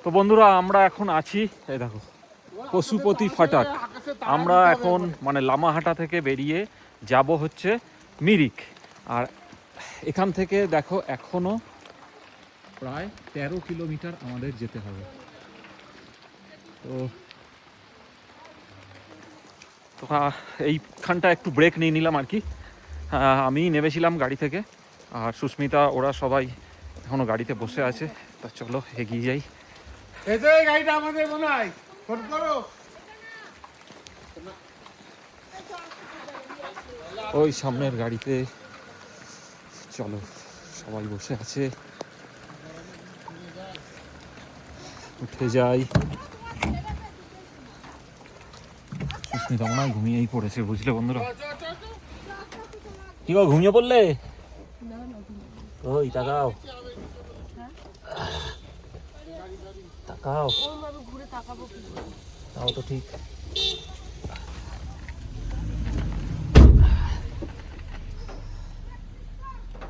তো বন্ধুরা আমরা এখন আছি, এই দেখো পশুপতি ফাটাক। আমরা এখন মানে লামাহাটা থেকে বেরিয়ে যাব হচ্ছে মিরিক। আর এখান থেকে দেখো এখনো প্রায় 13 কিলোমিটার আমাদের যেতে হবে। তো এইখানটা একটু ব্রেক নিয়ে নিলাম আর কি। আমি নেমেছিলাম গাড়ি থেকে, আর সুস্মিতা ওরা সবাই এখনো গাড়িতে বসে আছে। তা চলো এগিয়ে যাই। গাড়িটা আমাদের মনে হয় ফোন করো। ওই সামনের গাড়িতে চলো, সবাই বসে আছে, উঠে যাই। সুস্মিতা মনে হয় ঘুমিয়েই পড়েছে, বুঝলে বন্ধুরা। কি গো, ঘুমিয়ে পড়লে? ওই তাকাও তাকাও, তাও তো ঠিক।